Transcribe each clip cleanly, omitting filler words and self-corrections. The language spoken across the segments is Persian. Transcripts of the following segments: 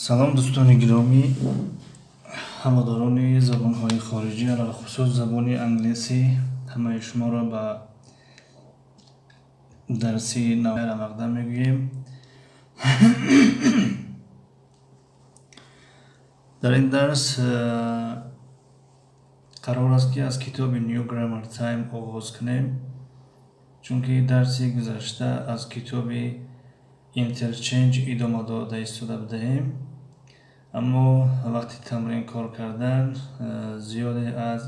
салом дӯстони гиромӣ, ҳаводорони забонҳои хориҷӣ, алалхусус забони англисӣ, ҳамаи шуморо ба дарси навбайра мақдам мегӯем. дар ин дарс қарор аст ки аз китоби New Grammar Time оғоз кунем, чунки дарси гузашта аз китоби Interchange идома дода истода будем. аммо вақти тамрин кор кардан зиёде аз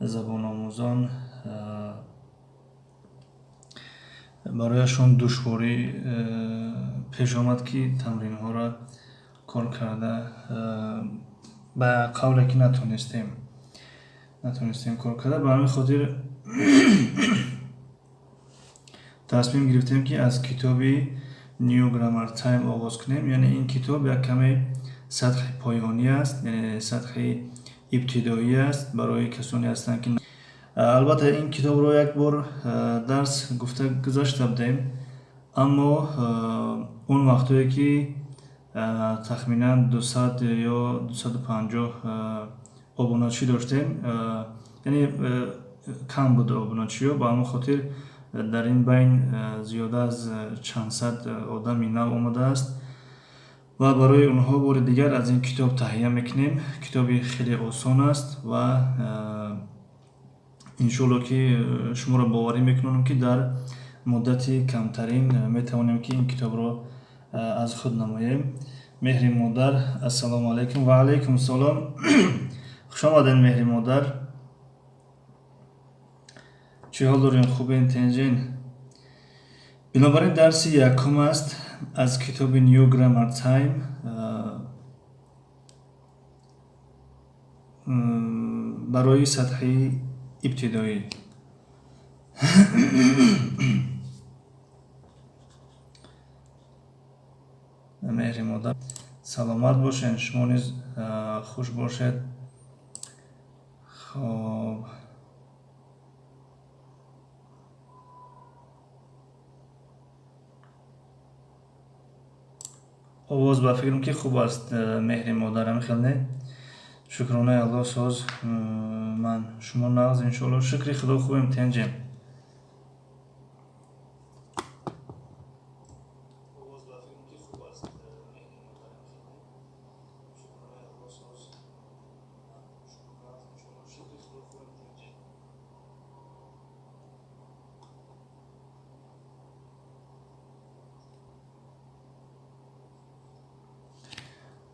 забономӯзон барояшон душворӣ пеш омад ки тамринҳоро кор карда ба қавле ки натонистем кор карда. Ба ҳамин хотир тасмим гирифтем ки аз китоби New Grammar Time оғоз кунем. Яъне ин китоб як каме сатҳи поёнӣ аст, яъне сатҳи ибтидоӣ аст барои касоне ҳастанд ки албатта ин китобро як бор дарс гуфта гузашта будем, аммо он вақтое ки тахминан 200 ё 250 обуначӣ доштем, яъне кам буд обуначиё. Ба ҳамон хотир дар ин байн зиёда аз чанд сад одами нав омадааст ва барои онҳо бори дигар аз ин китоб таҳия мекунем. Китоби хеле осон аст ва иншоалло ки шуморо боварӣ мекунонам ки дар муддати камтарин метавонем ки ин китобро аз худ намоем. Меҳри модар, ассалому алайкум. Ва алайкум салом. хуш омадед меҳри модар. чӣ ҳол дорем? Хубен, тенҷен? Бинобар ин дарси якум аст аз китоби New Grammar Time. барои сатҳи ибтидоӣ. меҳри модар, саломат бошед, шумо низ хуш бошед. хоб овоз ба фикрам ки хуб аст. меҳри модарам хелне шукронаи аллоҳ соз ман шумо нағз иншоалло. шукри худо. хубем, тенҷем?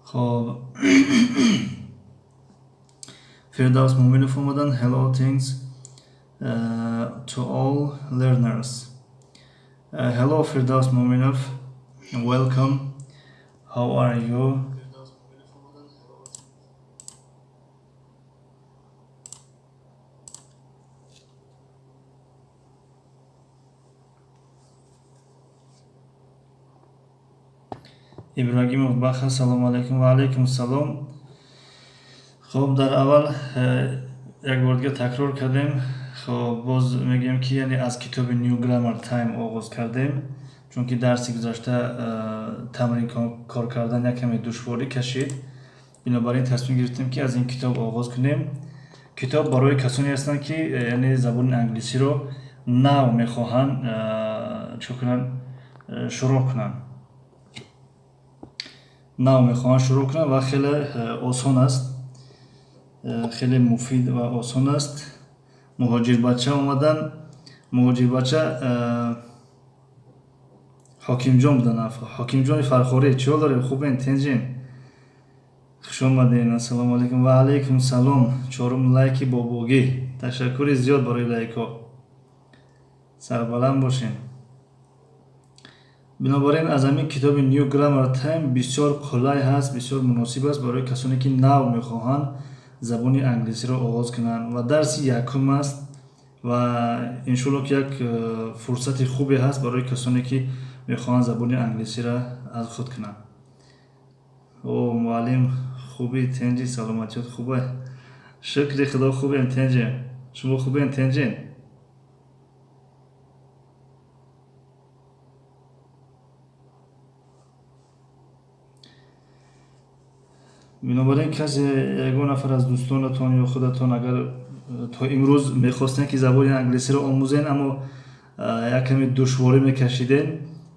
خب Firdaus Mominov omadan. Hello, thanks to all learners. Hello Firdaus Mominov, welcome. How are you? Ибрагимов Баха, салому алейкум. Ва алейкум салом. خب дар аввал як бор дига такрор кардем. خب боз мегӯям ки яъне аз китоби New Grammar Time оғоз кардем, чунки дарси гузашта тамрин кор кардан як каме душворӣ кашид. Бинобар ин тасмим гирифтем ки аз ин китоб оғоз кунем. китоб барои касоне ҳастанд ки яъне забони англисиро нав мехоҳанд чӣ кунанд, шуруъ кунанд. нав мехоҳанд шуруъ кунанд ва хеле осон аст, хеле муфид ва осон аст. муҳоҷирбача омадан. муҳоҷирбача ҳокимҷон будан. ҳокимҷони Фархорӣ, чӣ ҳол дорем? Хубен, тенҷем? хуш омадем. Ассалому алайкум. Ва алайкум салом. чорум лайки бобогӣ. ташаккури зиёд барои лайкҳо. сарбаланд бошем. бинобар ин аз ҳамин китоби New Grammar Time бисёр қулай ҳаст, бисёр муносиб аст барои касоне ки нав мехоҳанд забони англисиро оғоз кунанд. ва дарси якум аст ва иншоалло ки як фурсати хубе ҳаст барои касоне ки мехоҳанд забони англисиро аз худ кунанд. о муаллим хуби, тенҷи? саломатиёт хуба? шукри худо. хубем, тенҷем? шумо хубем, тенҷен? бинобар ин касе ягон нафар аз дӯстонатон ё худатон агар то имрӯз мехостен ки забони англисиро омӯзен, аммо як каме душворӣ мекашиден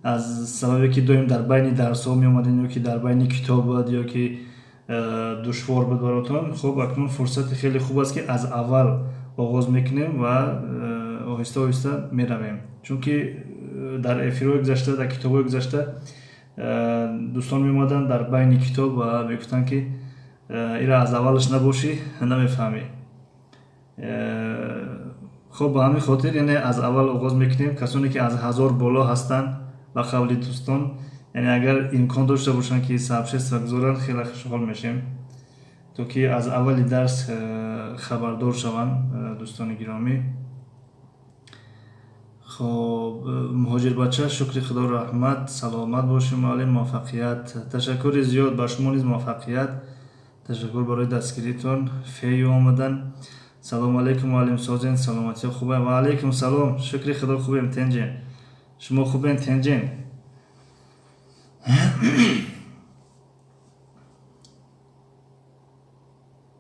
аз сабабе ки доим дар байни дарсҳо меомаден ё ки дар байни китоб буд ё ки душвор буд баротон, хуб акнун фурсати хеле хуб аст ки аз аввал оғоз мекунем ва оҳиста оҳиста меравем. Чунки дар эфирҳои гузашта, дар китобҳои гузашта дӯстон меомаданд дар байни китоб ва мегуфтанд ки ира аз аввалаш набошӣ намефаҳмӣ. хуб ба ҳамин хотир яъне аз аввал оғоз мекунем. Касоне ки аз 1000 боло ҳастанд ба қавли дӯстон, яъне агар имкон дошта бошанд ки сабшества гузоранд, хеле хушҳол мешем, то ки аз аввали дарс хабардор шаванд дӯстони гиромӣ. хуб муҳоҷирбача, шукри худо раҳмат, саломат бошед муаллим, муваффақият. Ташаккури зиёд ба шумо низ муваффақият. Ташаккур барои дастгиритон. Фею омадан. Салому алейкум муаллим Созен, саломатиё хубем? Ва алейкум салом. Шукри худо хубем Тенҷен. Шумо хубен Тенҷен?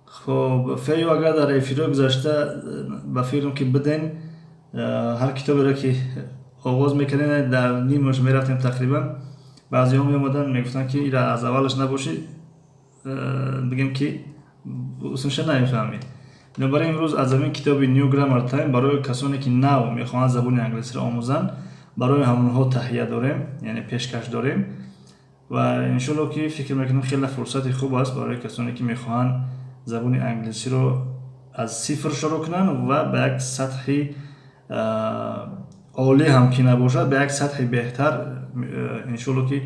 хуб фею агар дар эфирҳои гузашта ба фикрам ки биден ҳар китоберо ки оғоз мекардем дар нимаш мерафтем тақрибан, баъзеҳо меомаданд мегуфтанд ки ира аз аввалаш набошӣ, бигем ки усунша намефаҳмӣ. Бинобар ин имрӯз аз ҳамин китоби New Grammar Time барои касоне ки нав мехоҳанд забони англисиро омӯзанд, барои ҳамонҳо таҳия дорем, яъне пешкаш дорем ва иншоалло ки фикр мекунам хеле фурсати хуб аст барои касоне ки мехоҳанд забони англисиро аз сифр шурӯъ кунанд ва ба як сатҳи олӣ ҳам ки набошад, ба як сатҳи беҳтар иншоалло ки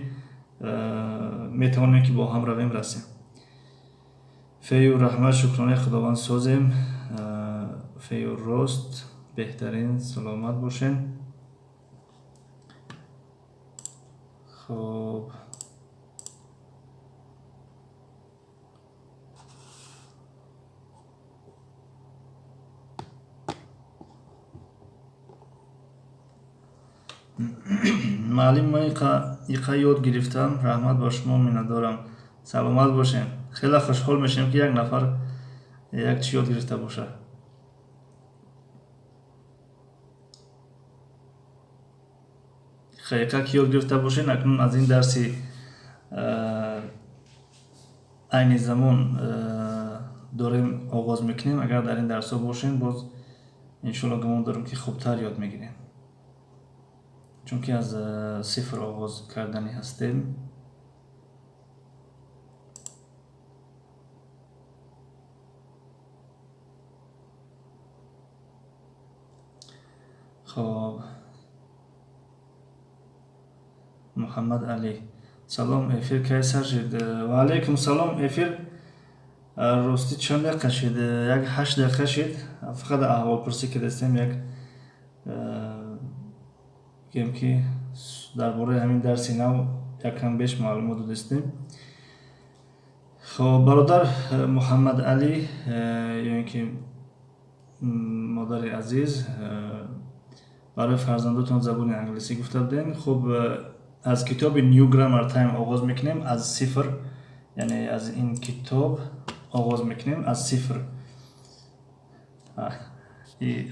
метавонем ки бо ҳам равем расем. Фею раҳмат, шукронаи худованд Созем. Фею рост, беҳтарин, саломат бошен. хуб маълим, ман иқа ёд гирифтам. Раҳмат ба шумо, миннатдорам. Саломат бошем. Хеле хушҳол мешавем ки як нафар як чӣ ёд гирифта бошад. иқа ки ёд гирифта бошед, акнун аз ин дарси айни замон дорем оғоз мекунем. Агар дар ин дарсҳо бошем, боз иншоалло гумон дорам ки хубтар ёд мегирем, чунки аз сифр оғоз кардани ҳастем. хуб муҳаммад Али, салом, эфир кайсар шид? Ва алейкум салом. Эфир рости чанд дақиқа шид? Як 8 дақиқа шид. Фақат аҳволпурсӣ кардастем, як гем ки дар бораи ҳамин дарси нав якам беш маълумот додистем. хуб бародар муҳаммад Али ё ин ки модари азиз, барои фарзандотон забони англисӣ гуфта будем. Хуб аз китоби New Grammar Time оғоз мекунем аз сифр, яъне аз ин китоб оғоз мекунем аз сифр.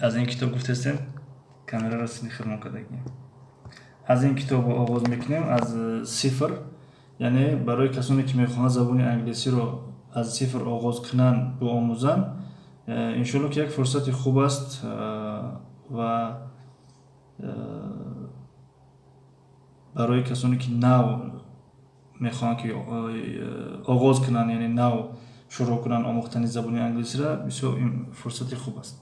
аз ин китоб гуфтастем, камераро сини хидмон кардагӣ. аз ин китоб оғоз мекунем аз сифр, яъне барои касоне ки мехоҳанд забони англисиро аз сифр оғоз кунанд, биомӯзанд, иншоалло ки як фурсати хуб аст ва барои касоне ки нав мехоҳанд ки оғоз кунанд, яъне нав шурӯъ кунанд омӯхтани забони англисиро, бисёр фурсати хуб аст.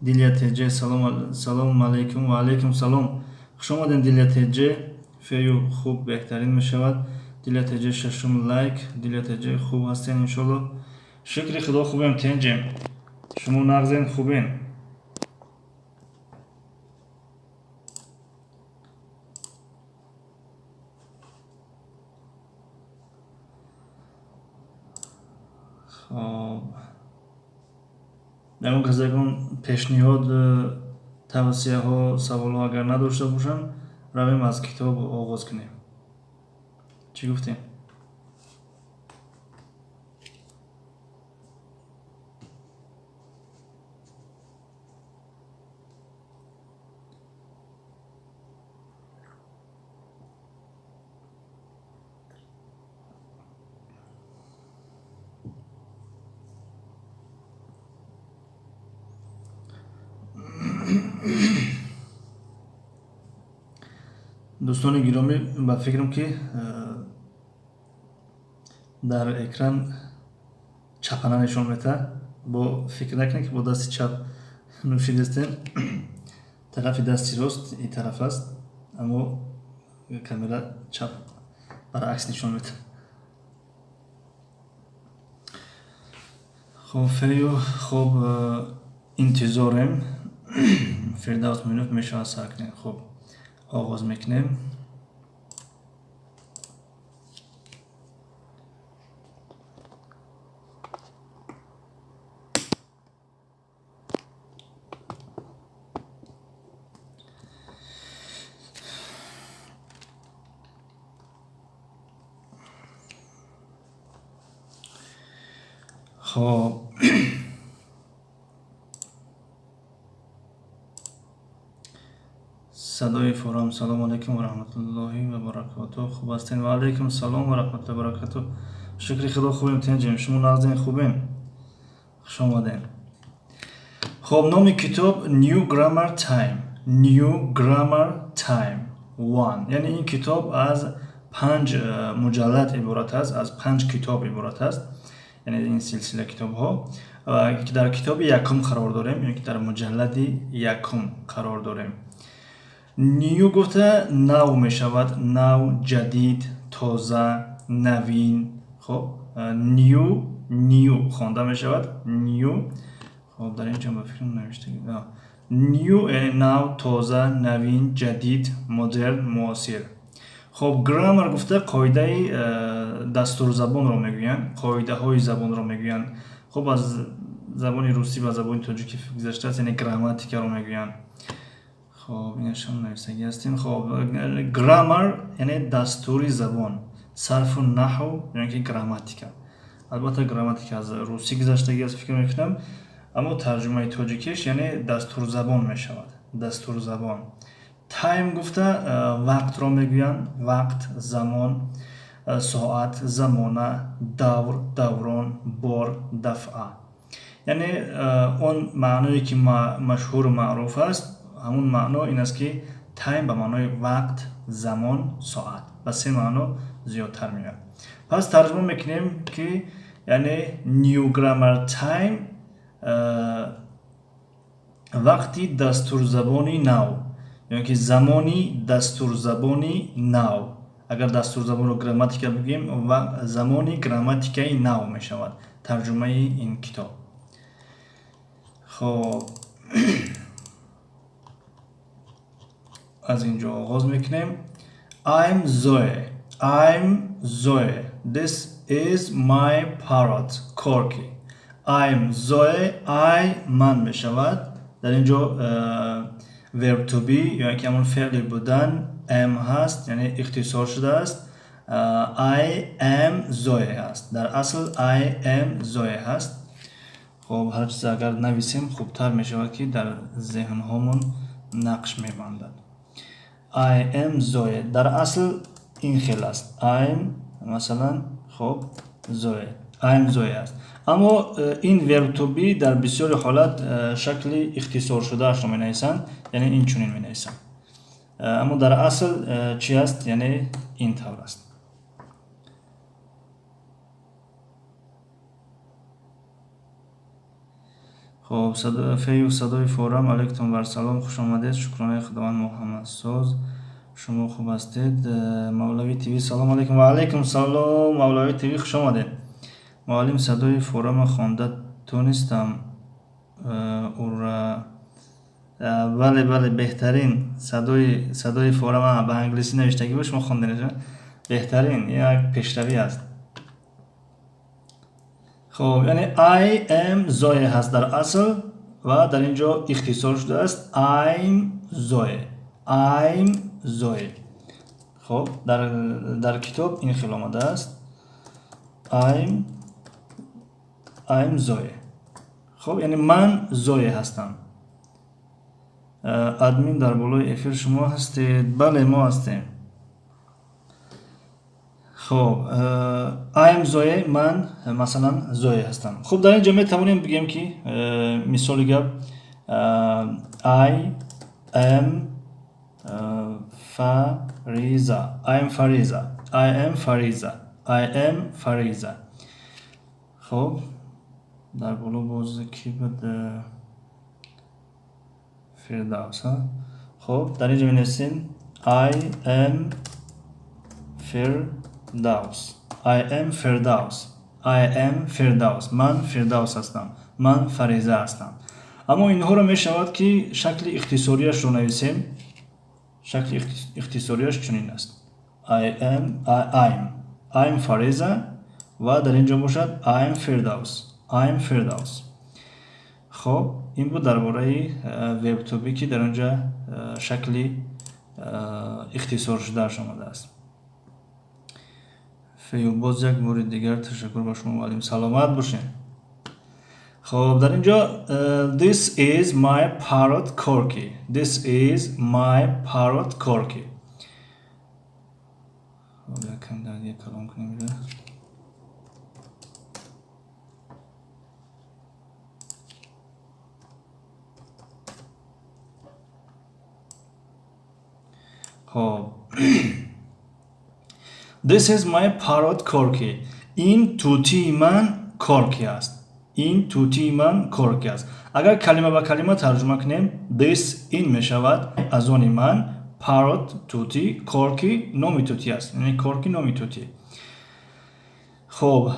Дилия Теҷе, салому алейкум. Ва алейкум салом. хуш омадем Дилия Теҷе. Фею хуб беҳтарин мешавад. Дилия Теҷе шашум лайк. Дилия Теҷе хуб ҳастен иншоалло. Шукри худо хубем Тенҷем. Шумо нағзен хубен. хуб ягон кас ягон пешниҳод, тавсияҳо, саволҳо агар надошта бошанд, равем аз китоб оғоз кунем. Чӣ гуфтем? دوستان گرامی با فکرم که در اکران چپانه نشون میده. با فکر نکنید که با دست چپ نوشیده هستین. طرف دستی راست این طرف است، اما کاملا چپ برعکس نشون میده. خب فریو خب انتظارم فردوس منوت میشه ساکنه. خب آغاز میکنیم. خب صدای فورام. سلام علیکم و رحمت الله و برکاته. خوب هستین؟ و علیکم سلام و رحمت الله و برکاته. شکر خدا خوبیم. تنجیم شما نازنین خوبین؟ خوش آمدین. خب نام کتاب New Grammar Time. New Grammar Time 1. یعنی این کتاب از 5 مجلد عبارت است، از 5 کتاب عبارت است. یعنی این سلسله کتاب ها که در کتاب یکم قرار داریم، یعنی که در مجلد یکم قرار داریم. نیو گفته نو می شود، نو جدید، تازه، نوین. خب نیو خوانده می شود، نیو. خب در اینجا با فکرم نوشته نیو یعنی نو، تازه، نوین، جدید، مدرن، معاصر. خب گرامر گفته قاعده دستور زبان رو میگوین، قاعده های زبان رو میگوین. خب از زبان روسی و زبان تاجیکی گذشته است، یعنی گراماتیکا رو میگوین. خب اینش هم نویسگی هستیم. خب گرامر یعنی دستوری زبان، صرف و نحو یعنی که گراماتیکا. البته گراماتیکا از روسی گذشتگی است فکر میکنم، اما ترجمه تاجیکیش یعنی دستور زبان میشود، دستور زبان. تایم گفته وقت را میگوین، وقت، زمان، ساعت، زمانه، دور، دوران، بار، دفعه. یعنی اون معنایی که مشهور و معروف است، همون معنا این است که تایم به معنای وقت، زمان، ساعت. و 3 معنا زیادتر میاد. پس ترجمه میکنیم که یعنی نیو گرامر تایم وقتی دستور زبانی نو، یعنی که زمانی دستور زبانی نو. اگر دستور زبان رو گراماتیکا بگیم و زمانی گراماتیکای نو می شود. ترجمه این کتاب. خب از اینجا آغاز میکنیم. I'm Zoe. I'm Zoe. This is my parrot, Corky. I'm Zoe. I من می شود. در اینجا verb to be یعنی که همون فعل بودن am هست، یعنی اختصار شده است. I am Zoe هست. در اصل I am Zoe هست. خب هر چیز اگر نویسیم خوبتر می شود که در ذهن هامون نقش می بندد. I am Zoe در اصل این خیل است. I'm مثلا خب Zoe. I'm Zoe است. اما این verb to be در بسیاری حالت شکل اختصار شده اش رو می نویسند، یعنی این چونین می نویسند. اما در اصل چی است؟ یعنی این طور است. خب صدای فورم. علیکم و سلام، خوش آمدید. شکرانه خداوند محمد ساز. شما خوب هستید؟ مولوی تیوی سلام علیکم. و علیکم سلام مولوی تیوی، خوش آمدید. معلم صدای فورم خوانده تونستم بله بهترین صدای فورم به انگلیسی نوشتگی باش ما خوندنش بهترین یک پیشروی است. خب یعنی I am Zoe هست در اصل و در اینجا اختصار شده است I'm Zoe. خب در کتاب این خیلی آمده است I'm Zoe. خب یعنی من زوی هستم. ادمین در بالای افیر شما هستید؟ بله ما هستیم. خب I am Zoe من مثلا زوی هستم. خب در اینجا می توانیم بگیم که مثال گپ I am Riza. I am Fariza. I am Fariza. I am Fariza. خب در بالا باز کی بده؟ فردوس ها. خب در اینجا می‌نویسیم I am Firdaus. I am Firdaus. I am Firdaus. من فردوس هستم. من فریزه هستم. اما اینها رو میشود که شکل اختصاریش رو نویسیم. شکل اختصاریش چنین است. I'm فریزه و در اینجا باشد I'm Firdaus. I'm Firdaus. خب این بود درباره وب توپی که در اونجا شکلی اختصار شده آمده است. باز یک مورد دیگر تشکر با شما معلم. سلامت باشین. خب در اینجا This is my parrot Corky. This is my parrot Corky. خب یکم در یک کلام کنیم. خب This is my parrot Corky. این توتی من کورکی است. این توتی من کورکی است. اگر کلمه با کلمه ترجمه کنیم This این می شود از آن من parrot توتی کورکی نومی توتی است. یعنی کورکی نومی توتی. خب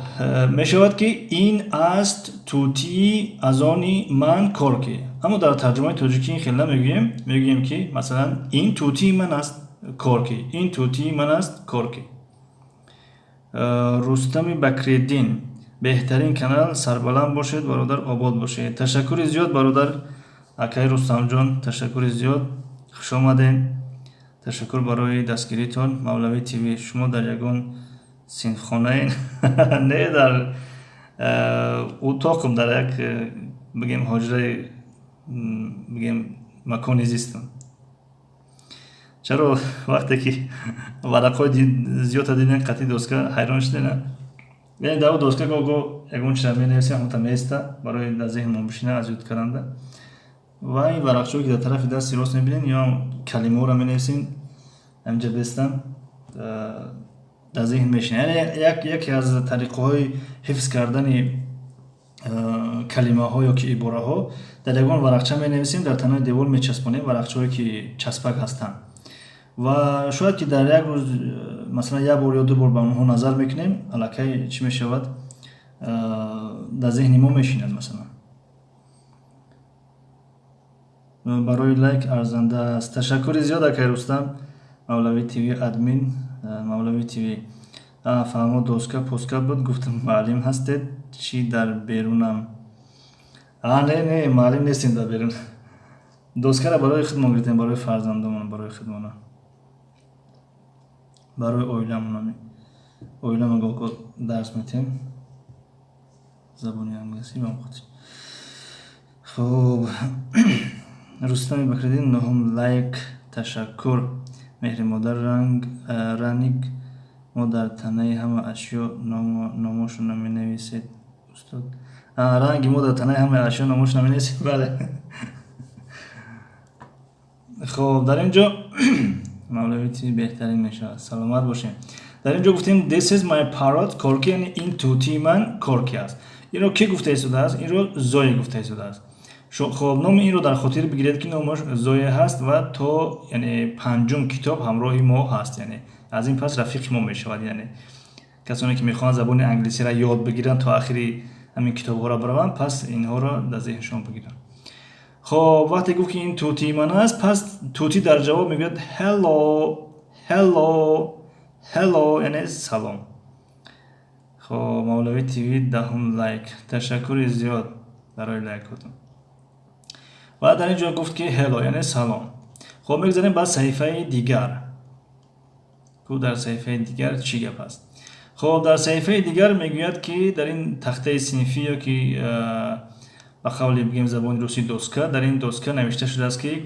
می شود که این است توتی از آن من کورکی. اما در ترجمه تاجیکی این خیلی میگیم که مثلا این توتی من است کورکی. این توتی من است کورکی. رستم بکری‌الدین بهترین کانال سربلند باشید برادر آباد باشید. تشکر زیاد برادر اکای رستم جان. تشکر زیاد. خوش آمدین. تشکر برای دستگیریتون. مولوی تیوی شما در یگان سینخانه این نه در اتاقم در یک بگیم حجره بگیم مکانی زیستم. چرا وقتی که ورقای زیاد دیدن قطعی دوسکا حیران شدن. یعنی داو دوسکا گو اگون چرا می نویسیم همون تمیسته برای در ذهن ما بشینه از یاد کرنده. و این ورقچه‌ای که در طرف دست راست میبینین یا کلمه رو می نویسین همینجا بستم در ذهن میشینه. یعنی یکی از طریقه های حفظ کردن کلمه ها یا که عباره ها در یگان ورقچه می نویسیم در تنه دیوار می چسبونیم ورقچه‌ای که چسبک هستند. و شاید که در یک روز مثلا یک بار یا دو بار به اونها نظر میکنیم الکی چی میشود در ذهن ما میشیند. مثلا برای لایک ارزنده است. تشکر زیاد اکای رستم. مولوی تیوی ادمین مولوی تیوی فهمو دوسکا پوسکا بود گفتم معلم هستید چی در بیرونم. نه معلم نیستیم در بیرون. دوسکا را برای خدمت گرفتیم برای فرزندمون برای خدمت برای اویلم گل درس میتیم زبانی انگلیسی با خودش. خب رستم بکری‌الدین نهم لایک تشکر. مهر مادر رنگ ما در تنه همه اشیا ناموش نمی نویسید استاد. رنگ ما در تنه همه اشیا ناموش نمی نویسید. بله. خب در اینجا مولوی تی بهترین میشه. سلامت باشین. در اینجا گفتیم This is my parrot Corky. یعنی این توتی من کورکی است. این رو کی گفته شده است؟ این رو زوی گفته شده است. خب نام این رو در خاطر بگیرید که نامش زوی هست و تو یعنی پنجم کتاب همراه ما هست. یعنی از این پس رفیق ما میشود. یعنی کسانی که میخوان زبان انگلیسی را یاد بگیرن تا آخری همین کتاب ها را بروند پس اینها را در ذهنشون بگیرن. خب وقتی گفت که این توتی من است پس توتی در جواب میگوید hello یعنی سلام. خب مولوی تیوی دهم لایک. تشکر زیاد برای لایکاتون. و در اینجا گفت که hello یعنی سلام. خب میگذاریم بعد صحیفه دیگر. خب در صحیفه دیگر چی گپ است؟ خب در صحیفه دیگر میگوید که در این تخته صنفی یا که با قولی بگیم زبان روسی دوسکا در این دوسکا نوشته شده است که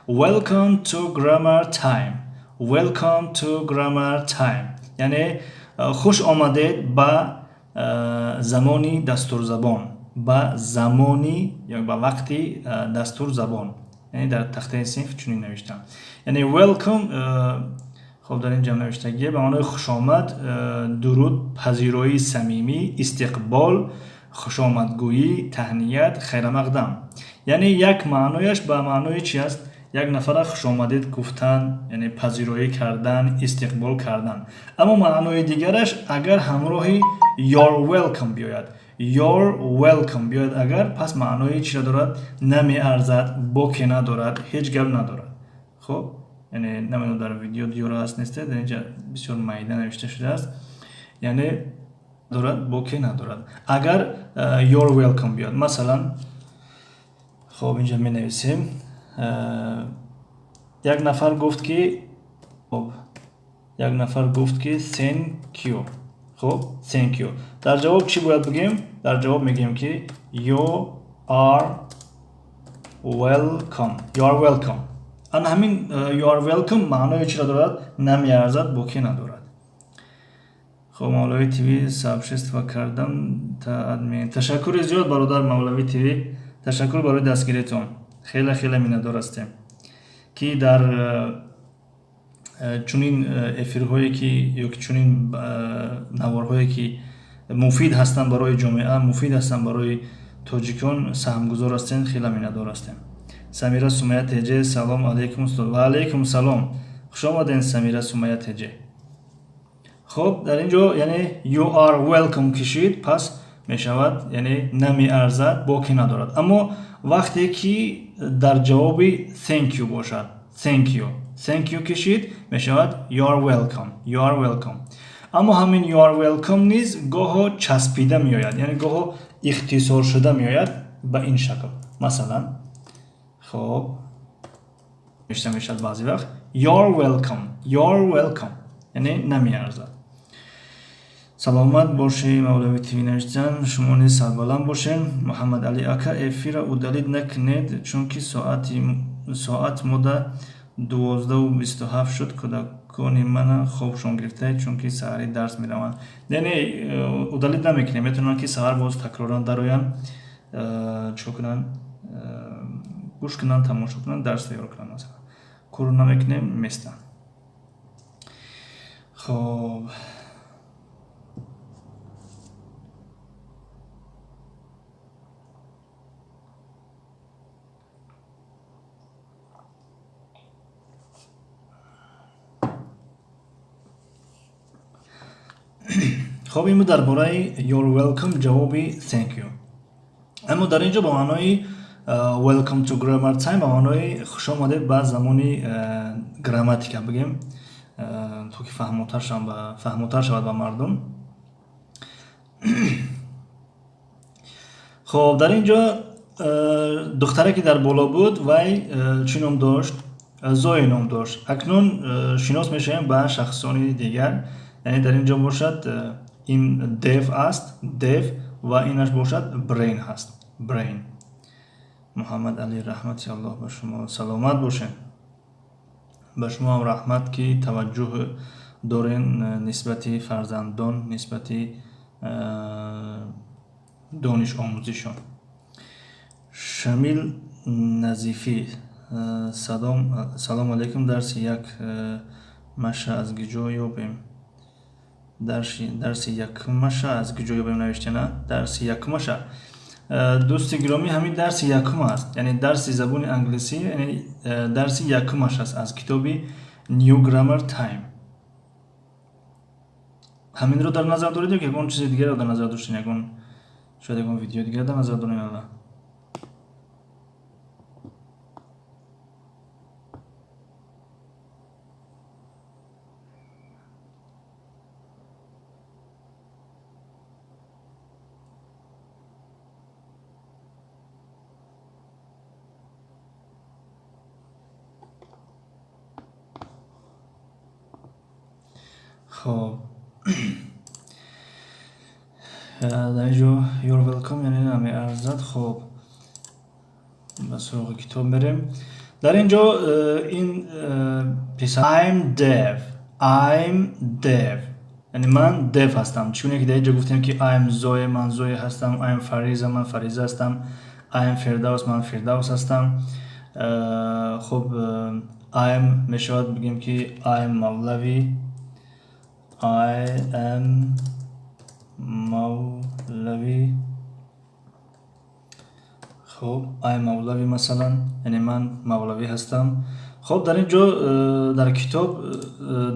Welcome to grammar time. Welcome to grammar time. یعنی خوش آمدید به زمانی دستور زبان. به زمانی یا به وقتی دستور زبان. یعنی در تخته صنف چنین نوشتم. یعنی welcome خب خب در اینجا نوشتگیه به معنای خوش آمد، درود، پذیرایی صمیمی، استقبال، خوش آمدگویی، تهنیت، خیر مقدم. یعنی یک معنایش به معنای چی است؟ یک نفر خوش آمدید گفتن، یعنی پذیرایی کردن، استقبال کردن. اما معنای دیگرش اگر همراهی you're welcome بیاید، you're welcome بیاید اگر، پس معنای چی دارد؟ نمی ارزد، باکی ندارد، هیچ گپ ندارد. خب یعنی نمیدونم در ویدیو دیور هست نیسته، در اینجا بسیار معیده نوشته شده است، یعنی دارد باکی ندارد. اگر you're welcome بیاد، مثلا خب اینجا می نویسیم یک نفر گفت که thank you. خب thank you در جواب چی باید بگیم؟ در جواب میگیم که you are welcome. ان همین you are welcome معنای چی را دارد؟ نمیارزد، باکی ندارد. خب مولوی تیوی سابش استفاده کردم تا ادمین. تشکر زیاد برادر مولوی تیوی، تشکر برای دستگیریتون، خیلی خیلی میندار هستیم که در چنین افیرهایی که یا چنین نوارهایی که مفید هستند برای جامعه، مفید هستند برای تاجیکان سهمگزار هستند، خیلی میندار هستیم. سمیرا سمیه تجه سلام علیکم. و علیکم سلام، خوش آمدین سمیرا سمیه تجه. خب در اینجا یعنی you are welcome کشید، پس می شود یعنی نمی ارزد، باکی ندارد. اما وقتی که در جوابی thank you باشد، thank you کشید، می شود you are welcome. اما همین you are welcome نیز گاه چسبیده می آید، یعنی گاه اختصار شده می آید به این شکل. مثلا خب میشد بعضی وقت you're welcome یعنی نمی ارزد. سلامت باشی مولوی تیوی نوشتن، شما نیز سربلند باشین. محمد علی اکا افیر او دلید نکنید چون که ساعت مده 12:27 شد. کودکان من خوابشون گرفته چون که سحری درس میروند. یعنی او دلید نمیکنیم، میتونن که سحر باز تکراران دراین چوکنن، گوش کنن، تماشا کنن، درس تیار کنن. مثلا کور نمیکنیم میستن. خب خب این درباره you're welcome جوابی thank you. اما در اینجا با معنای welcome to grammar time، با معنای خوش آمدید به زمانی گراماتیکا بگیم تو که فهموتر شود به مردم. خب در اینجا دختره که در بالا بود وی چی نام داشت؟ زوی نام داشت. اکنون شناس میشیم به شخصانی دیگر، یعنی در اینجا باشد این دیو است، دیو، و اینش باشد برین هست، برین. محمد علی رحمت الله به شما، سلامت باشین. به شما هم رحمت که توجه دارین نسبتی فرزندان، نسبتی دانش آموزیشان. شمیل نظیفی سلام علیکم. درس یک مشه از گجا یابیم. درس یک مشه از گجا یابیم نوشته، نه درس یک مشه. دوست گرامی همین درس یکم است، یعنی درس زبان انگلیسی، یعنی درس یکمش است از کتابی نیو گرامر تایم. همین رو در نظر دارید یا یکون چیز دیگه رو در نظر داشتین؟ یکون شاید یکون ویدیو دیگه در نظر دارین؟ الله خب در اینجا you're welcome یعنی نمی ارزد. خب به سراغ کتاب بریم. در اینجا این پسر I'm deaf یعنی من deaf هستم، چون که در اینجا گفتیم که I'm زوی، من زوی هستم. I'm فریزه، من فریزه هستم. I'm فردوس، من فردوس هستم. خب I am میشود بگیم که I am مولوی. I am مولوی. خب I am مولوی مثلا، یعنی من مولوی هستم. خب در اینجا در کتاب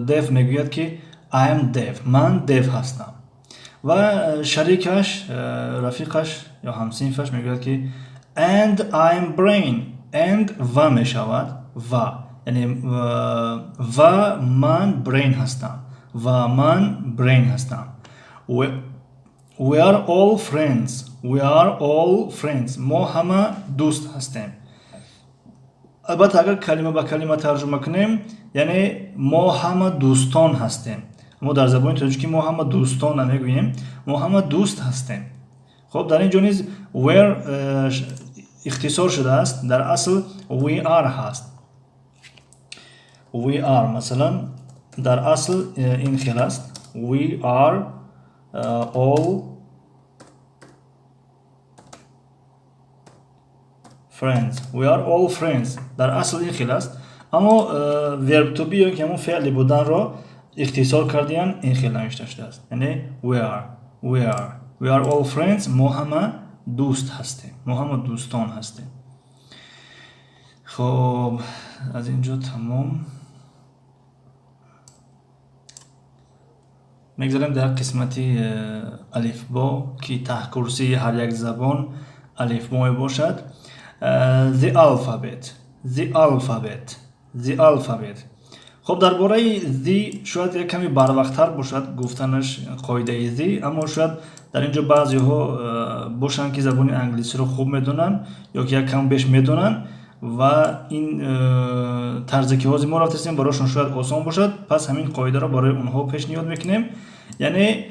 دیو میگوید که I am دیو، من دیو هستم. و شریکش، رفیقش یا همسینفش میگوید که and I am brain. and و میشود و، یعنی و من brain هستم و من brain هستم. We are all friends. We are all friends. ما همه دوست هستیم. البته اگر کلمه به کلمه ترجمه کنیم یعنی ما همه دوستان هستیم. ما در زبان تاجیکی ما همه دوستان نمیگوییم، ما همه دوست هستیم. خب در اینجا نیز where اختصار شده است، در اصل we are هست. we are مثلا در اصل این خیلی است we are all friends. We are all friends در اصل این خیلی است، اما verb to be یا که همون فعل بودن را اختصار کردیم این خیلی نوشته شده است، یعنی we are all friends. ما همه دوست هستیم، ما همه دوستان هستیم. خب از اینجا تمام. میگذاریم در قسمتی الف با که تحت کرسی هر یک زبان الف با باشد. The alphabet. خب درباره the شاید یک کمی بروقتر باشد گفتنش قاعده the، اما شاید در اینجا بعضی ها باشن که زبان انگلیسی رو خوب میدونن یا که یک کم بیش میدونن و این طرز که حاضر ما رفتیم برایشون شاید آسان باشد، پس همین قاعده رو برای اونها پیشنهاد میکنیم. یعنی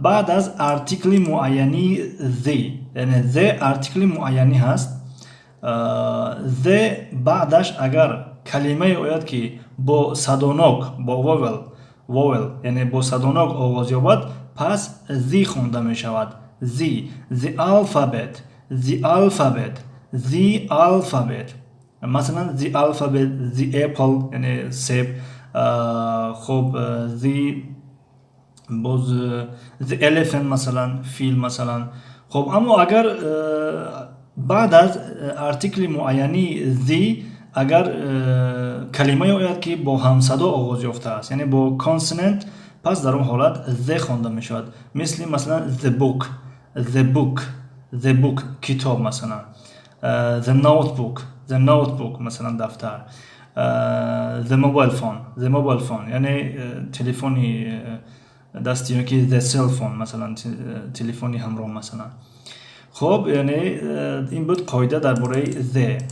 بعد از ارتیکل معینی the، یعنی the ارتیکل معینی هست، the بعدش اگر کلمه آید که با صداناک با وول یعنی با صداناک آغاز یابد پس the خونده می شود. the alphabet. مثلا the alphabet، the apple یعنی سیب. خب the elephant مثلا فیل مثلا. خب اما اگر بعد از ارتیکل معینی the اگر کلمه آید که با همصدا آغاز یافته است یعنی با کانسوننت، پس در اون حالت the خوانده می شود. مثلا the book کتاب مثلا. the notebook مثلا دفتر. the mobile phone یعنی تلفنی دستی که the cell phone مثلا تلفنی همراه مثلا. خب یعنی این بود قاعده درباره the.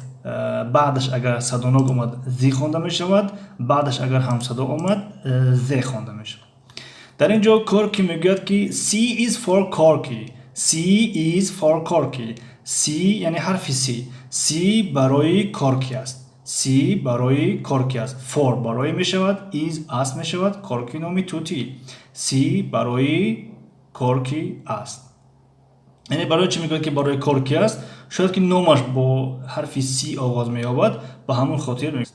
بعدش اگر صداناک اومد the خوانده می شود، بعدش اگر هم صدا اومد the خوانده می شود. در اینجا کورکی میگوید که C is for corky. C یعنی حرف C برای کورکی است. for برای می شود، is است می شود، کورکی نامی توتی. C برای کورکی است. یعنی برای چی میگوید که برای کورکی است؟ شاید که نامش با حرف C آغاز می یابد، با همون خاطر میگوید.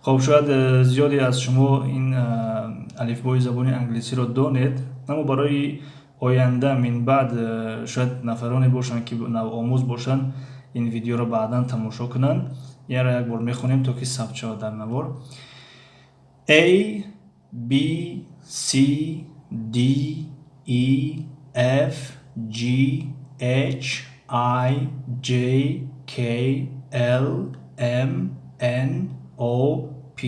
خب شاید زیادی از شما این الفبای زبان انگلیسی را دانید، اما برای آینده من بعد شاید نفرانی باشن که نوآموز باشن این ویدیو را بعدا تماشا کنن. یک بار میخونیم تا که ثبت شود در نوار. A B C D E F G H I J K L M N O P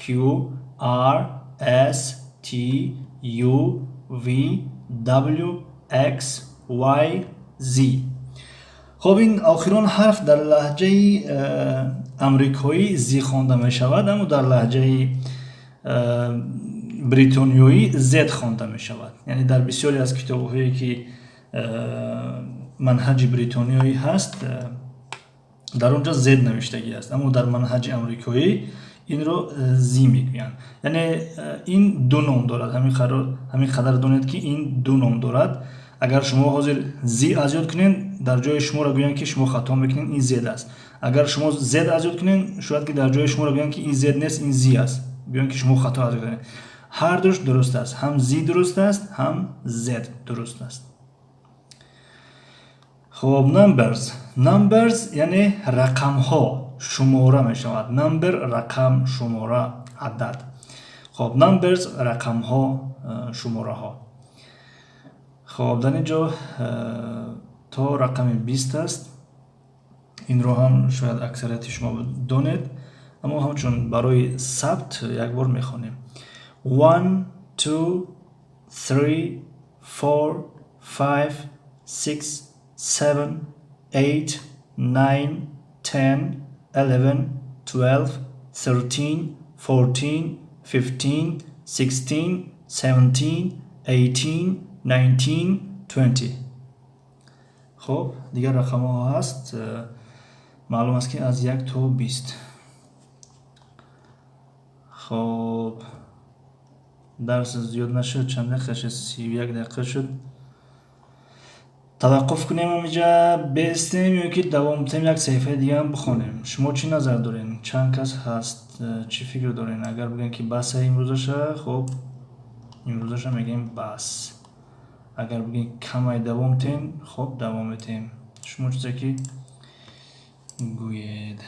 Q R S T U V W X Y Z. خب این آخرین حرف در لهجه امریکایی زی خوانده می شود، اما در لهجه بریتانیایی زد خوانده می شود. یعنی در بسیاری از کتاب‌هایی که منهج بریتانیایی هست در اونجا زد نوشتگی است، اما در منهج امریکایی این رو زی میگویند. یعنی این دو نام دارد، همین قدر دانید که این دو نام دارد. اگر شما حاضر زی ازیاد کنین در جای شما را گویند که شما خطا میکنین این زد است. اگر شما زد ازیاد کنین شاید که در جای شما را گویند که این زد نیست این زی است، گویند که شما خطا ازیاد کنین. هر دوش درست است، هم زی درست است هم زد درست است. خب numbers یعنی رقم ها، شماره می شود. نمبر رقم، شماره، عدد. خب numbers رقم ها، شماره ها. خب در اینجا تا رقم 20 است. این رو هم شاید اکثریت شما دانید، اما همچون برای ثبت یک بار میخوانیم. 1 2 3 4 5 6 7 8 9 10 11 12 13 14 15 16 17 18 19 20. خب دیگر رقم ها هست، معلوم است که از 1 تا 20. خب درس زیاد نشد، چند دقیقه شد؟ 31 دقیقه شد. توقف کنیم اینجا بیستیم یا که دوام تیم یک صفحه دیگه هم بخونیم. شما چی نظر دارین؟ چند کس هست؟ چی فکر دارین؟ اگر بگن که بس امروزشه، خب امروزشه میگیم بس. اگر بگین کمای دوام تیم، خب دوام تیم. شما چیزی که گوید.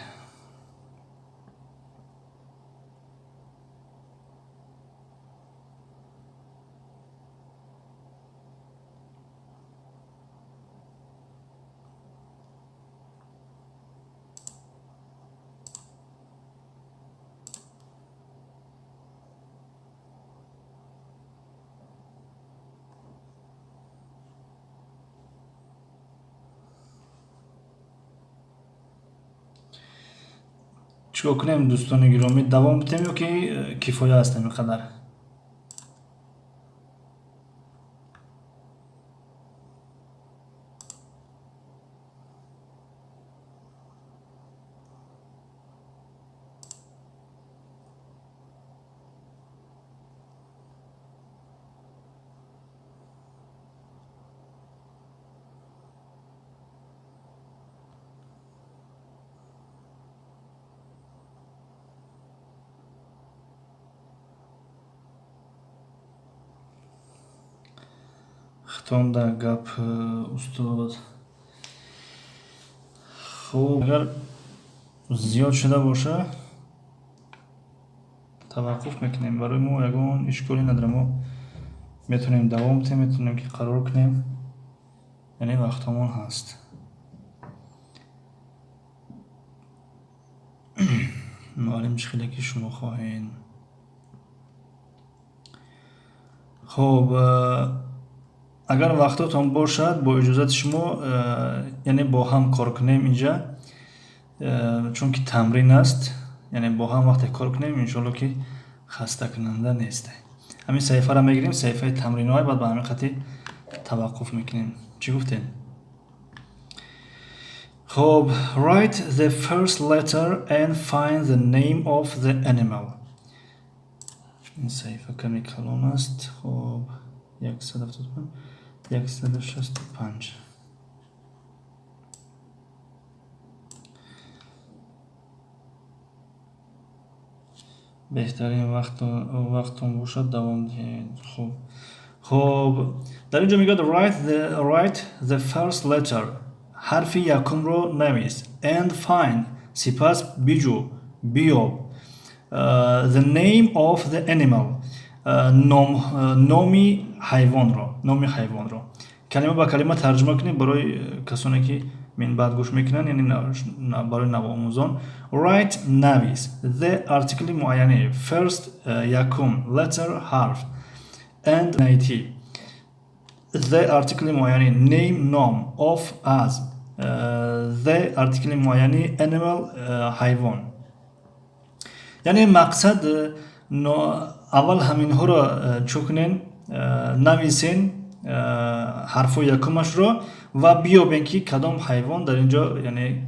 چیکار کنیم دوستان گرامی؟ دوام بدیم یا که کفایه هستیم اینقدر؟ خطان در گپ استاد. خب اگر زیاد شده باشه توقف میکنیم. برای ما یگان اشکالی نداره، ما میتونیم دوام بدیم، میتونیم که قرار کنیم، یعنی وقتمون هست. معلوم مشکلی که شما خواهین. خب اگر وقتاتون باشد با اجازت شما یعنی با هم کار کنیم اینجا، چون که تمرین است، یعنی با هم وقت کار کنیم انشالله که خسته کننده نیست. همین صحیفه را میگیریم، صحیفه تمرین های، بعد به همین خطی توقف میکنیم. چی گفتین؟ خب write the first letter and find the name of the animal. این صحیفه کمی کلان است. خب 165 بهترین وقتون باشد دوام دهید. خب در اینجا میگه write the first letter، حرف یکم رو نویس. and find، سپس بجو، بیاب. the name of the animal، نامی حیوان را. کلمه با کلمه ترجمه کنید برای کسانی که من بعد گوش میکنن، یعنی برای نوآموزان. write نویس. the article معینه، first یکم، letter حرف، and نیتی. the article معینه، name نام، of از، the article معینه، animal حیوان. یعنی مقصد اول همین ها را چکنین، نویسین حرف یکمش را و بیابین که کدام حیوان در اینجا، یعنی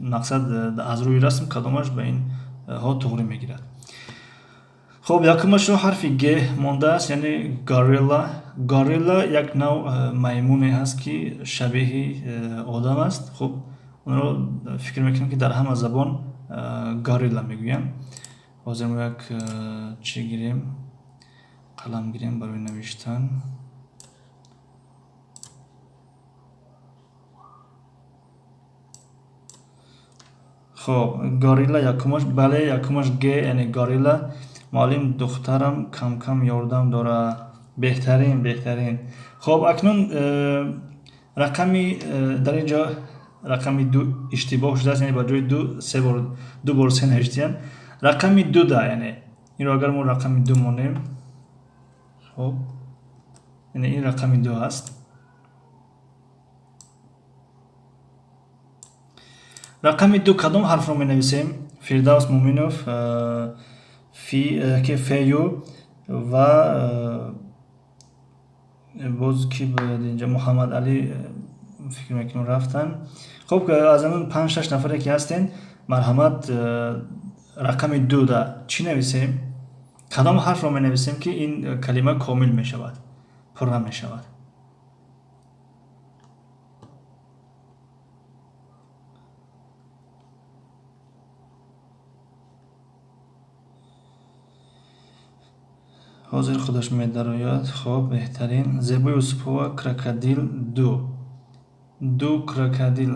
مقصد از روی رسم کدامش به این ها توری میگیرد. خب یکمش رو حرف گ مونده است، یعنی گاریلا. گاریلا یک نوع میمونی هست که شبیه آدم است. خب اون رو فکر میکنم که در همه زبان گاریلا میگویم. حاضر ما یک چی گیریم، قلم گیریم برای نوشتن. خب گاریلا یکمش، بله یکمش گ یعنی گاریلا. معلم دخترم کم کم یاردم داره. بهترین. خب اکنون رقمی در اینجا رقمی دو اشتباه شده است، یعنی با جای دو بار سه نوشتیم. رقمی دو ده، یعنی این رو اگر ما رقمی دو مونیم، خب یعنی این رقمی دو است. رقمی دو کدام حرف رو می نویسیم؟ فردوس مومینوف، فیو و باز کی بود اینجا؟ محمد علی فکر میکنم رفتن. خب از همون 5-6 نفره که هستین، مرحمت رقم 2 دا چی نویسیم؟ کدام حرف رو می نویسیم که این کلمه کامل می شود، پررم می شود؟ حاضر خودش می درآید. خب بهترین. زیبای یوسفووا کراکادیل دو کراکادیل.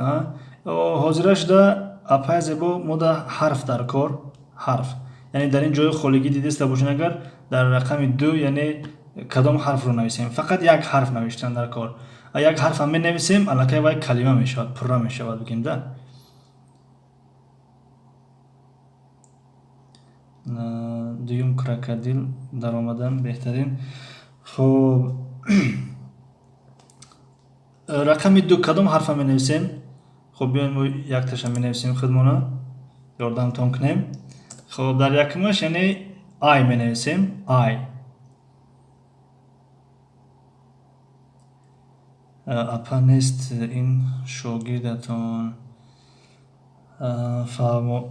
حاضرش دا اپای زیبا مودا حرف در کار. حرف یعنی در این جای خالگی دیدیست باشین، اگر در رقم 2 یعنی کدام حرف رو نویسیم؟ فقط یک حرف نوشتن در کار. یک حرف هم می نویسیم الکی وای کلمه می شود، پرره می شود بگیم ده. دویم کراکادیل در آمدن. بهترین. خب رقم 2 کدام حرف می نویسیم؟ خب بیاین ما یک تاشا می نویسیم خودمونا یاردم تان کنیم. خب در یکمش یعنی آی می نویسیم. آی. اپا نیست این شاگردتان فهمو.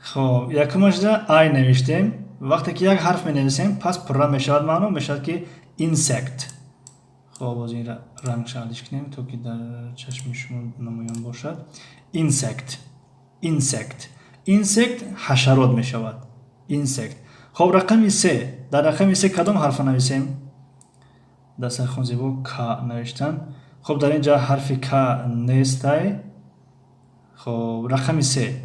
خب یکمش دا آی نوشتیم. وقتی که یک حرف می نویسیم پس پرره می شود، معنا می شود که اینسکت. خب باز این رنگ شغلش کنیم تا که در چشم شما نمایان باشد. اینسکت حشرات می شود. اینسکت. خب رقم 3، در رقم 3 کدام حرف نویسیم؟ دست خون زیبا کا نوشتن. خب در اینجا حرف کا نیست. خب رقم 3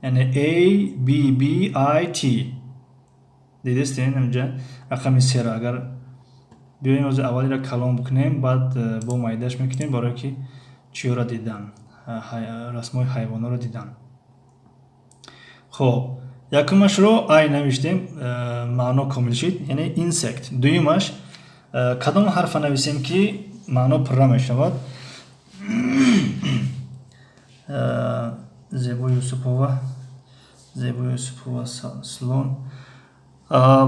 یعنی A B B I T دیدست اینجا رقم 3 را اگر بیاییم از اولی را کلام بکنیم بعد با مایدش میکنیم برای که چی را دیدن، رسمای حیوان را دیدن. خب یکمش رو آی نوشتیم، معنا کامل شد یعنی اینسکت. دویمش کدام حرف نویسیم که معنا پرره می شود؟ زیبا یوسفووا سلون.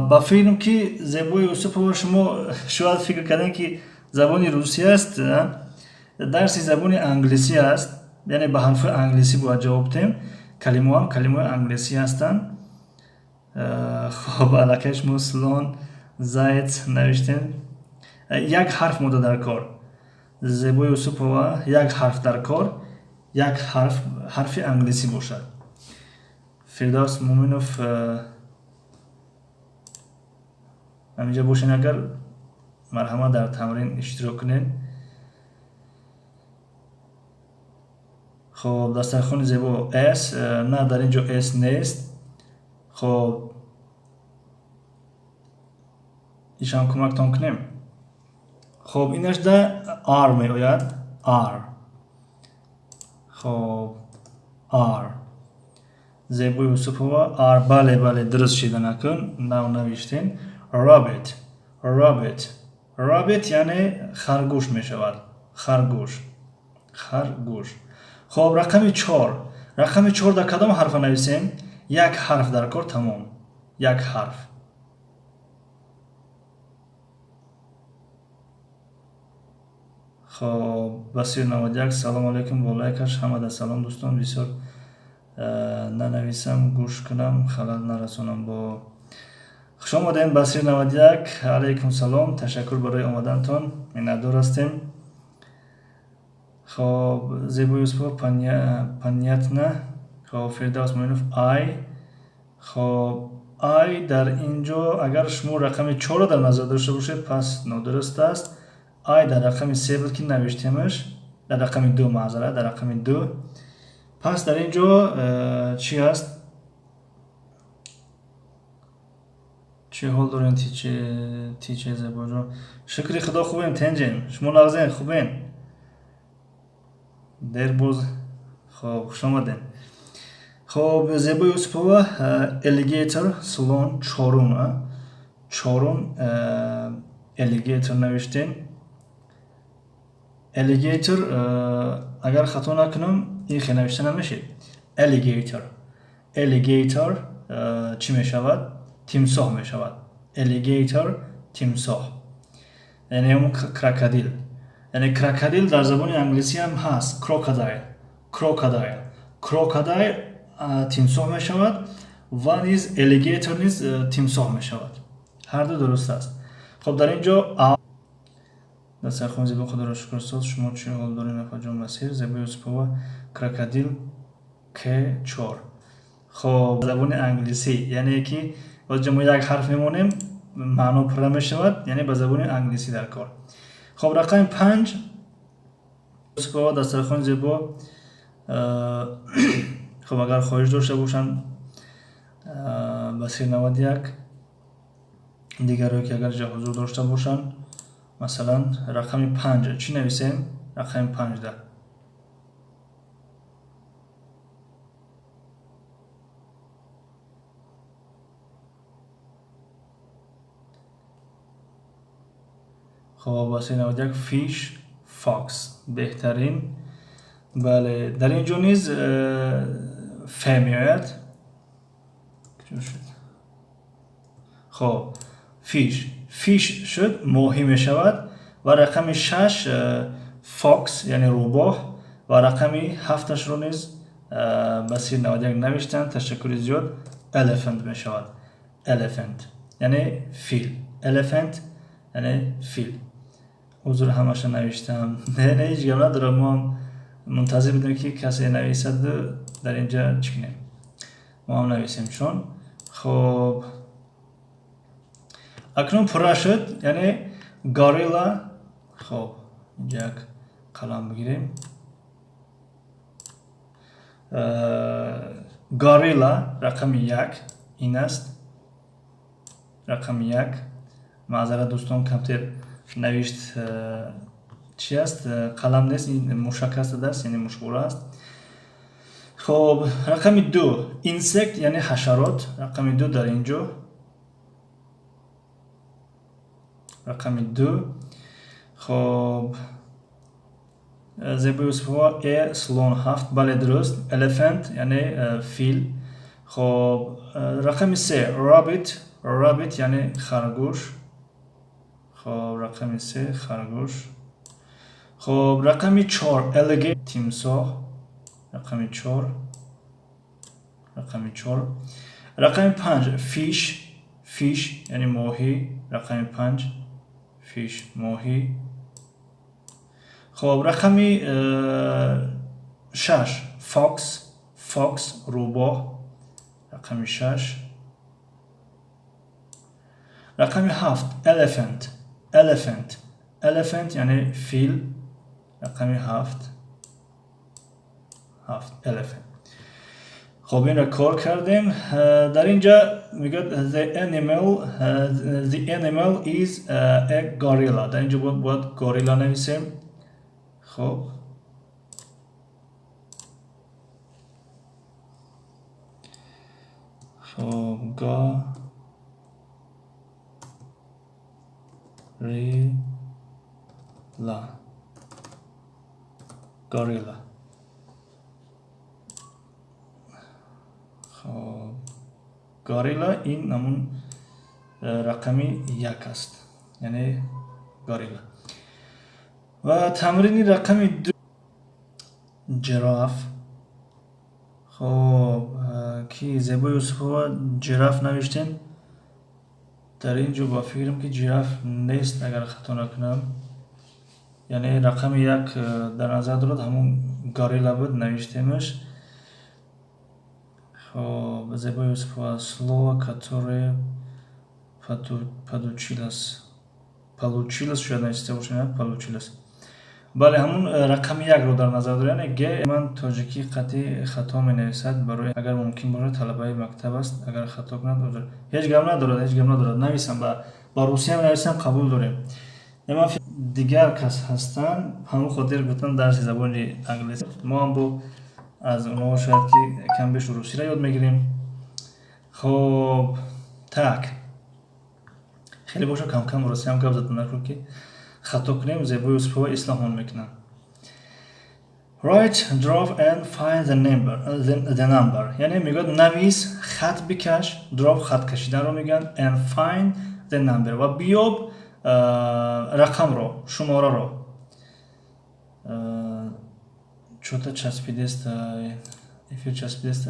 با فکرم که زیبا یوسفووا شما شاید فکر کردن که زبان روسی است، درس زبان انگلیسی است، یعنی به حرف انگلیسی باید جواب دهیم. کلمه هم کلمه انگلیسی هستند. خب علاقه شما سلون زایت نوشتین. یک حرف موده در کار. زیبا یوسفووا یک حرف در کار، یک حرف انگلیسی باشد. فردوس مومینوف همینجا باشین اگر مرحمت در تمرین اشتراک کنین. خب دسترخوان زیبا اس، نه در اینجا اس نیست. خب ایشان کمک تان کنیم. خب اینش ده آر می آید. آر. خب آر. زیبا یوسفووا آر. بله درست شده نکن، نوشتین. رابط یعنی خرگوش می شود. خرگوش. خب رقم 4 در کدام حرف نویسیم؟ یک حرف در کار، تمام. یک حرف. خب بسیار 91 سلام علیکم با لایکش همه سلام دوستان. بسیار ننویسم گوش کنم خلال نرسونم با خوش آمدین بصیر 91 علیکم سلام تشکر برای آمدنتون میnnatdor هستیم خب زیبا یوسفova понятно خب فردوس موینوف آی خب آی در اینجا اگر شما رقم 4 در نظر داشته باشید پس نادرست است آی در رقم 3 بود که نوشتیمش در رقم 2 معذرت در رقم 2 پس در اینجا چی هست چه حال دارین تیچه زیبا جان شکری خدا خوبین تنجین شما نغزین خوبین در باز خب خوش آمدین خب زیبا یوسفova alligator سلون چارون alligator نوشتین alligator اگر خطا نکنم این خیلی نوشته نمیشه alligator چی میشود تیمساح میشود alligator تیمساح یعنی همون کراکودیل یعنی کراکودیل در زبان انگلیسی هم هست crocodile تیمساح میشود و نیز alligator نیز تیمساح میشود هر دو درست است خب در اینجا دست خون زیبا خدا را شکر ساز شما چه حال دارین افاجان مسیر زیبا یوسفova کراکودیل K4 خب زبان انگلیسی یعنی که باز ما یک حرف میمونیم معنا پر میشود یعنی به زبان انگلیسی در کار خب رقم 5 یوسفova دسترخوان زیبا خب اگر خواهش داشته باشن بصیر 91 دیگرایی که اگر جا حضور داشته باشن مثلا رقم 5 چی نویسیم رقم 5 ده خب بصیر 91 فیش فاکس بهترین بله در اینجا نیز ف میآید خب فیش شد ماهی می شود و رقم 6 فاکس یعنی روباه و رقم 7 رو نیز بصیر 91 نوشتن تشکر زیاد elephant می شود elephant یعنی فیل elephant یعنی فیل حضور همش نوشتم نه هیچ گم ندارم ما منتظر بودیم که کسی نویسد در اینجا چکنیم ما هم نویسیم چون خب اکنون پره شد یعنی گوریلا خب اینجا یک قلم بگیریم گوریلا رقم 1 این است رقم 1 معذرت دوستان کمتر نوشت چی است قلم نیست این مشک است دست یعنی مشغوله است خب رقم 2 اینسکت یعنی حشرات رقم 2 در اینجا رقم 2 خب زیبا یوسفova سلون 7 بله درست elephant یعنی فیل خب رقم 3 rabbit یعنی خرگوش خب رقم 3 خرگوش خب رقم 4 alligator تیمساح رقم 4 رقم 5 فیش یعنی ماهی رقم 5 فیش ماهی خب رقم 6 فاکس روباه رقم 6 رقم 7 elephant یعنی فیل رقم 7 elephant خب این را کار کردیم در اینجا میگه the animal is a gorilla در اینجا باید گوریلا نویسیم خب گوریلا خب گوریلا این همون رقمی 1 است یعنی گوریلا و تمرین رقم 2 جراف خب کی زیبا یوسفова جراف نوشتین. در اینجا با فکرم که جراف نیست اگر خطا نکنم. یعنی رقم یک در نظر دارد همون گاریلا بود نوشتیمش. خب زیبا یوسفova слово которое получилось شاید نوشته باشم. получилось. بله همون رقم یک رو در نظر دارین. گ من تاجیکی قطعی خطا می نویسد برای اگر ممکن باشه طلبه مکتب است اگر خطا کند عذر. هیچ گم ندارد نویسم با روسی هم نویسم قبول داریم. اما دیگر کس هستن همون خاطر گفتن درس زبان انگلیسی ما هم با از اونها شاید که کم بیش روسی را یاد میگیریم. خب تک خیلی باشه کم کم روسی هم گپ زدن نکن که خطا کنیم. زیبا یوسفova اصلاح میکنن. Write, draw and find the number. یعنی میگه نویس، خط بکش، draw خط کشیدن رو میگن and find the number و بیاب رقم رو، شماره رو. چوتا چسبیده است. if چسبیده است.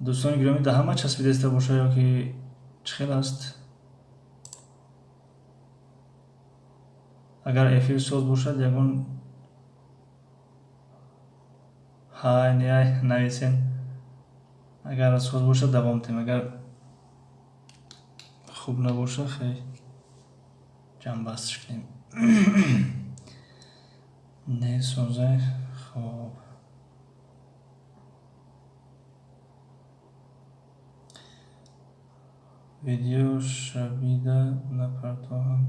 دوستان گرامی ده همه چسبیده است باشه یا که چخیل است. اگر افیل سوز باشد یکون های نیای نویسین. اگر سوز باشد دوام تیم. اگر خوب نباشه خیلی جمع بستش کنیم. نه سوزه. خب ویدیو شبیده نپرتو هم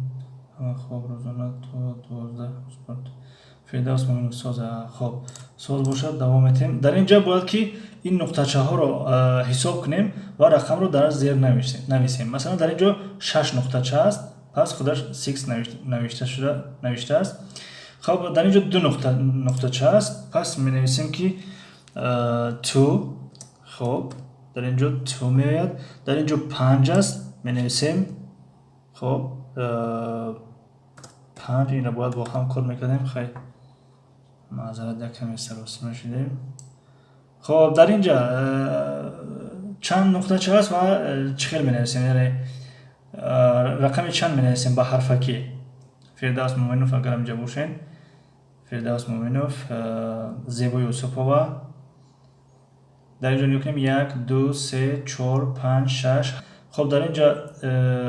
همه خواب روزانه تو 12 روز پرت فردوس مومنوف ساز. خب ساز باشد دوام تیم. در اینجا باید که این نقطه‌چه ها رو حساب کنیم و رقم رو در زیر نویسیم. مثلا در اینجا 6 نقطه‌چه است پس خودش 6 نوشته است. خب در اینجا 2 نقطه‌چه است پس می نویسیم که 2. خب در اینجا 2 میاد. در اینجا 5 است می نویسیم. خب 5 این رو باید با هم کد میکنیم. خیلی معذرت کمی سروس نشدیم. خب در اینجا چند نقطه‌چه است و چخیل می نویسیم. یعنی رقم چند می نویسیم با حرفکی. فردوس مومنوف اگر اینجا باشین فردوس مومنوف زیبا یوسفova. در اینجا نکنیم 1 2 3 4 5 6. خب در اینجا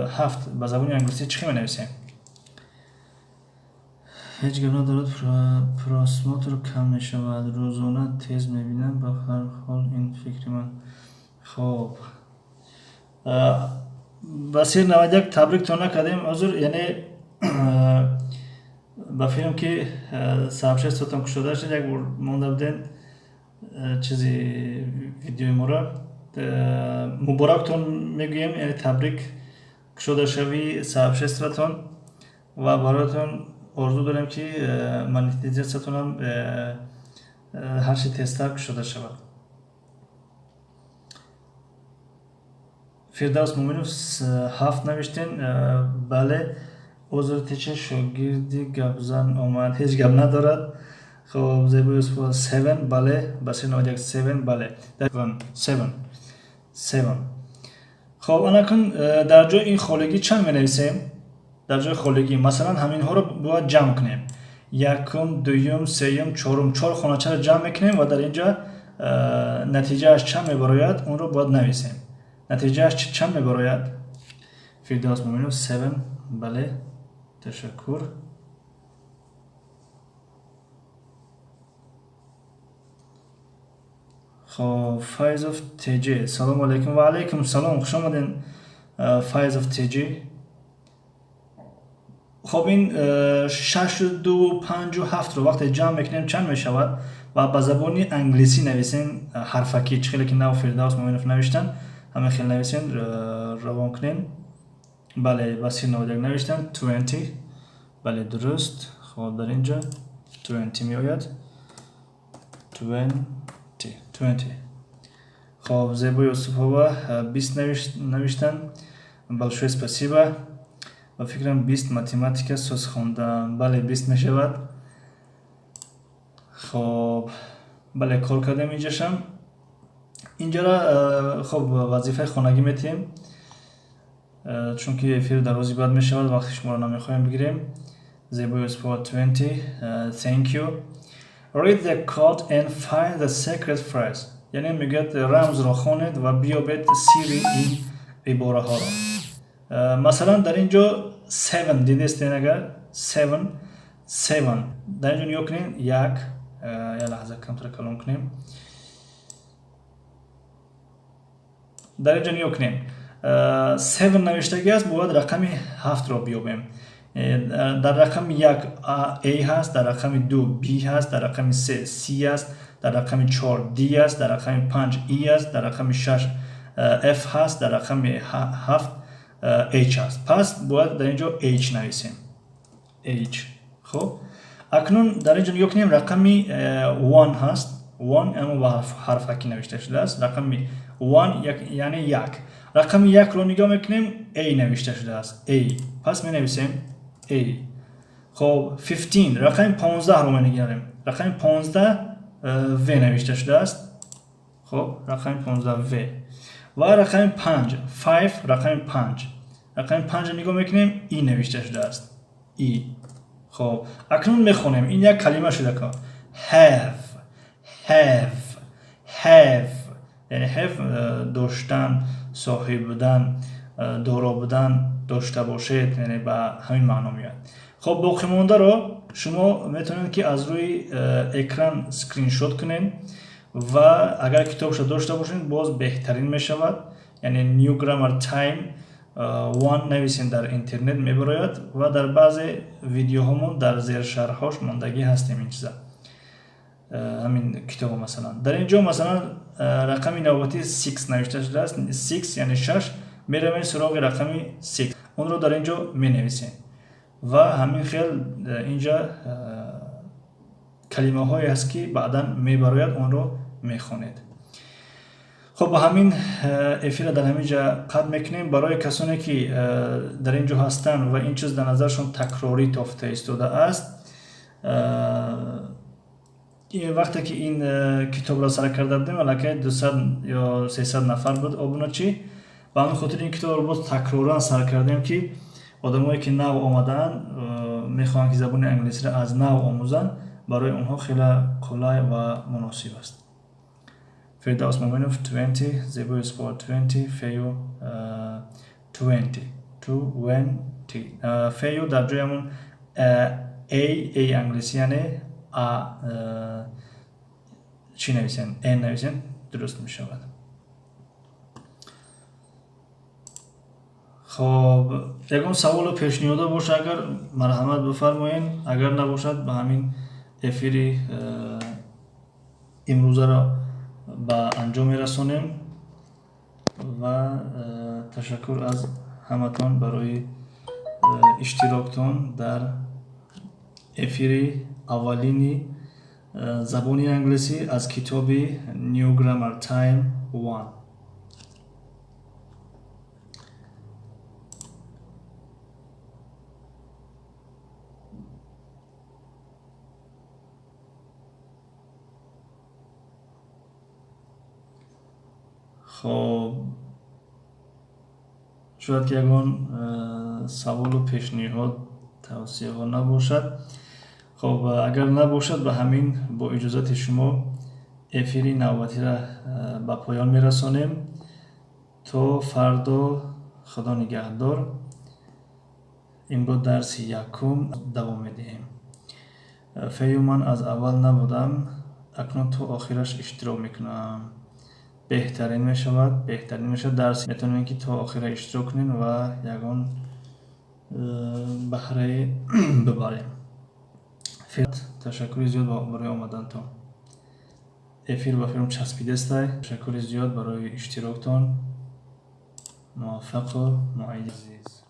7 به زبان انگلیسی چی می نویسیم؟ هیچ گپ ندارد. پراسمات رو کم می شود. روزانه تیز می بینم. به هر حال این فکر من. خب بسیر 91 تبریک تون نکردیم عذر. یعنی با فیلم که سابشه ستم کشوده شد یک بار مونده بودین چیزی ویدیوی ما را مبارکتون میگویم. یعنی تبریک کشوده شوی سابشه ستون و براتون آرزو داریم که من نتیجه ستونم هر چی تستر کشوده شود. فردوس مومنوف 7 نوشتین. بله عذر تیچه شاگردی گبزن آمد. هیچ گب ندارد. خب زیبا یوسفova 7. بله بسیر 91 7. بله 7. خب انا در جای این خالگی چند می نویسیم؟ در جای خالگی مثلا همین ها رو باید جمع کنیم. یکم دویم سیم چهارم 4 خانه‌چه رو جمع میکنیم و در اینجا نتیجه اش چند میبراید اون رو باید نویسیم. نتیجه اش چند میبراید؟ فردوس مومنوف 7. بله تشکر. خب فایزوف تیجی سلام علیکم. و علیکم سلام. خوش آمدین فایزوف تیجی. خب این 6 2 5 و 7 رو وقتی جمع میکنیم چند میشود و به زبان انگلیسی نویسین حرفکی چخیلی که نو فردوس مومنوف نوشتن همه خیلی نویسین روان کنین. بله بسیر 91 نوشتن 20. بله درست. خب در اینجا 20 می آید. 20. خب زیبا یوسفova 20 نوشتن. Большое спасибо. و فکرم 20 ماتماتیک سوز خوندم. بله 20 میشود. خب بله کار کردم اینجاشم. اینجا را خب وظیفه خانگی میتیم چون که افیر در روزی بعد میشود وقتی شما را نمیخوایم بگیریم. زیبای اسپورت 20 thank you. Read the code and find the secret phrase. یعنی میگه رمز را خوانید و بیابید سیر این عباره ها را. مثلا در اینجا 7 دیدید اگر 7 در اینجا نیو کنیم یک یا لحظه کمتر کلام کنیم. در اینجا نیو کنیم 7 نوشتگی است باید رقم 7 را بیابیم. در رقم 1 A هست، در رقم 2 B هست، در رقم 3 C است، در رقم 4 D است، در رقم 5 E است، در رقم 6 F هست، در رقم 7 H هست. پس باید در اینجا H نویسیم. H. خب اکنون در اینجا نگاه کنیم رقم 1 هست. 1 اما با حرف حکی نوشته شده است. رقم 1 یعنی 1. رقم 1 رو نگاه میکنیم A نوشته شده است. A. پس می نویسیم A. خب 15 رقم 15 رو می نگیریم. رقم 15 V نوشته شده است. خب رقم 15 V. و رقم 5 رقم 5. رقم 5 نگاه میکنیم E نوشته شده است. E. خب اکنون میخونیم این یک کلمه شده که have یعنی have داشتن، صاحب بودن، دارا بودن، داشته باشید، یعنی به همین معنا میاد. خب باقی مونده رو شما میتونید که از روی اکران اسکرین شات کنین و اگر کتابش داشته باشین باز بهترین میشود. یعنی نیو گرامر تایم 1 نویسین در اینترنت میبراید و در بعضی ویدیوهامون در زیر شرحهاش ماندگی هستیم این چیزا. همین کتاب مثلا در اینجا مثلا رقم نوبتی 6 نوشته شده است. 6 یعنی 6 میرویم سراغ رقم 6 اون رو در اینجا می نویسیم و همین خیل اینجا کلمه هایی هست که بعدا میبراید اون رو میخونید. خب با همین افیر در همینجا قطع میکنیم. برای کسانی که در اینجا هستن و این چیز در نظرشون تکراری تافته ایستاده است، وقتی که این کتاب را سر کرده بودیم البته 200 یا 300 نفر بود ابوناچی و همین خاطر این کتاب رو باز تکرارا سر کردیم که آدمایی که نو آمدن میخوان که زبان انگلیسی را از نو آموزن برای اونها خیلی قلای و مناسب است. فردوس مومنوف 20 زیبای اسپورت 20 فیو 20 فیو در جای همون A انگلیسی یعنی چی نویسین؟ A نویسین درست می شود. خب یکم سوال و پیشنهاد باشه اگر مرحمت بفرمایین، اگر نباشد به همین افیری امروزه را به انجام میرسونیم و تشکر از همتون برای اشتراکتون در افیری اولینی زبانی انگلیسی از کتاب نیو گرامر تایم 1. خب شاید که یکان سوال و پیشنهاد توصیه ها نباشد. خب اگر نباشد به همین با اجازت شما افیری نوبتی را به پایان میرسانیم تا فردا. خدا نگهدار. امروز درس یکم دوام میدهیم. فیو من از اول نبودم اکنون تا آخرش اشتراک میکنم. بهترین میشود درس میتونین که تا آخر اشتراک کنین و یگان بهره ببریم. تشکر زیاد برای آمدنتان. افیر با فیلم چسبیده است. تشکر زیاد برای اشتراکتان. موفق و معید عزیز.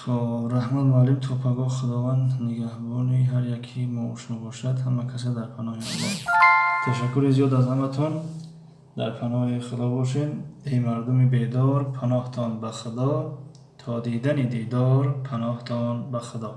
خب رحمت معلم توپگاه خداوند نگهبانی هر یکی ما شما باشد. همه کسی در پناه الله. تشکر زیاد از همتون. در پناه خدا باشین. ای مردم بیدار، پناهتان به خدا. تا دیدن دیدار، پناهتان به خدا.